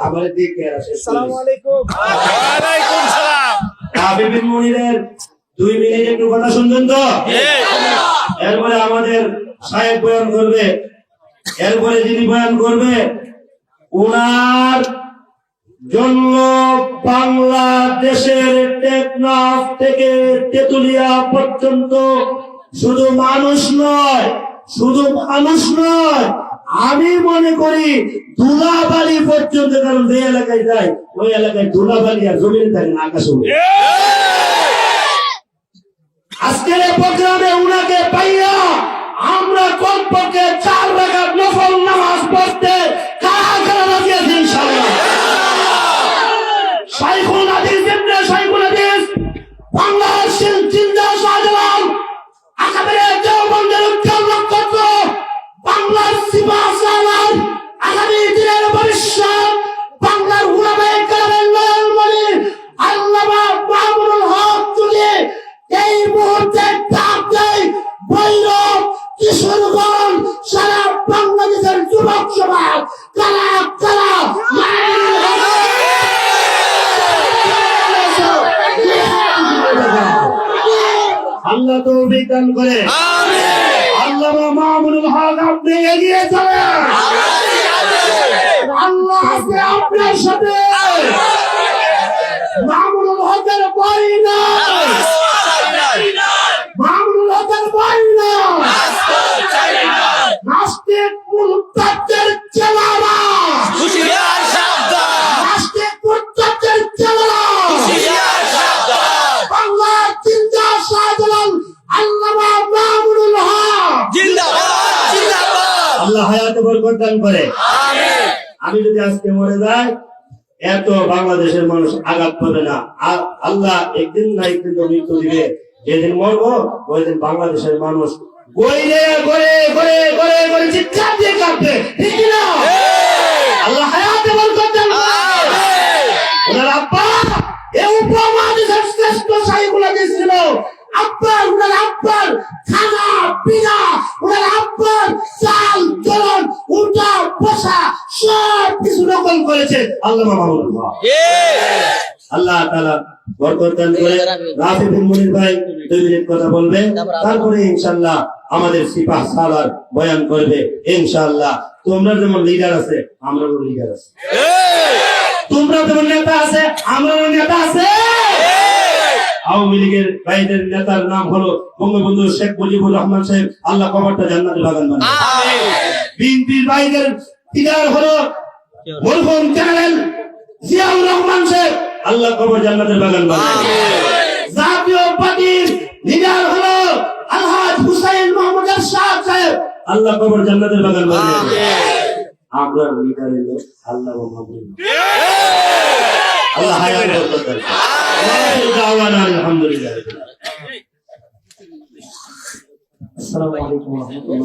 আমার দিকে আসে। আসসালামু আলাইকুম। ওয়ালাইকুম সালাম। হাবিবুল মুনিরের 2 মিনিট একটু কথা শুনবেন তো? এরপরে আমাদের সাহেব বয়ান করবে। এরপরে যিনি বয়ান করবে ওনার জন্য বাংলাদেশের টেকনাফ থেকে তেতুলিয়া পর্যন্ত শুধু মানুষ নয়, আমি মনে করি ধুলাবালি পর্যন্ত, কারণ যে এলাকায় যায় ওই এলাকায় ধুলাবালি আর জমিনে থাকে না, আকাশে উড়ে। আজকের এই প্রোগ্রামে উনাকে পাইয়া আমরা কমপক্ষে 4 রাকাত নফল নামাজ পড়তে কারা রাজি আছি ইনশাআল্লাহ। শাইখুল হাদিস ইবনে শাইখুল হাদিস বাংলাদেশের জিন্দা শাহজালাল আকাবেরে দেওবন্দের উজ্জ্বল নক্ষত্র, বাংলার সিপাহ সালার আগামী দিনের ভবিষ্যৎ, বাংলার উলামায়ে কেরামের নয়নমণি আল্লামা মামুনুল হক যদি এই মুহূর্তে ডাক দেয়, ভৈরব, কিশোরগঞ্জ, সারা বাংলাদেশের যুবক সমাজ কারা কারা আল্লাহ তৌফিক দান করে। আল্লামা মামুনুল হক আপনি এগিয়ে চলেন, আল্লাহ আছে আপনার সাথে। মামুনুল হকের ভয় নাই, মামুনুল হকের ভয় নাই। নাস্তিক মুরতাদের চেলারা, হুশিয়ার সাবধান, নাস্তিক মুরতাদের চেলারা, হুশিয়ার সাবধান। বাংলার জিন্দা শাহজালাল আল্লামা মামুনুল হক জিন্দাবাদ, জিন্দাবাদ। আল্লাহ হায়াতে বরকত দান করে। আমিন। আমি যদি আজকে মরে যাই, এত বাংলাদেশের মানুষ আঘাত পাবে না। আল্লাহ একদিন না একদিন তো মৃত্যু দিবে। যেদিন মরবো ওই দিন বাংলাদেশের মানুষ গইরে গড়ে গড়ে গড়ে গড়ে চিৎকার দিয়ে কাঁপবে, ঠিক কি না? আল্লাহ হায়াতে বরকত দান করে। ওনার আব্বা এই উপমহাদেশের শ্রেষ্ঠ শাইখুল হাদিস ছিল। ওনার আব্বার খানা পিনা, ওনার আব্বার চাল চলন, উঠা বসা সব কিছু নকল করেছে আল্লামা মামুনুল হক। আল্লাহ তাআলা বরকত দান করে। রাফি বিন মুনির ভাই 2 মিনিট কথা বলবে, তারপরে ইনশাআল্লাহ আমাদের সিপাহ সালার বয়ান করবে ইনশাআল্লাহ। তোমরা যেমন লিডার আছে, আমরাও লিডার আছে। তোমরা যেমন নেতা আছে, আমরাও নেতা আছে। আওয়ামী লীগের ভাইদের নেতার নাম হলো বঙ্গবন্ধু শেখ মুজিবুর রহমান সাহেব, আল্লাহ কবরটা জান্নাতের বাগান বানায়। বিএনপির ভাইদের লিডার হলো মরহুম জেনারেল জিয়াউর রহমান সাহেব, আল্লাহ কবর জান্নাতের বাগান বানায়। জাতীয় পার্টির লিডার হলো আলহাজ হুসাইন মোহাম্মদ এরশাদ সাহেব, আল্লাহ কবর জান্নাতের বাগান বানায়। আমরা লিডার হলো আল্লাহ মাহমুদ। আল্লাহ হায়াত বরকত দান করে। আলহামদুলিল্লাহ। আসসালামু আলাইকুম ওয়া রাহমাতুল্লাহ।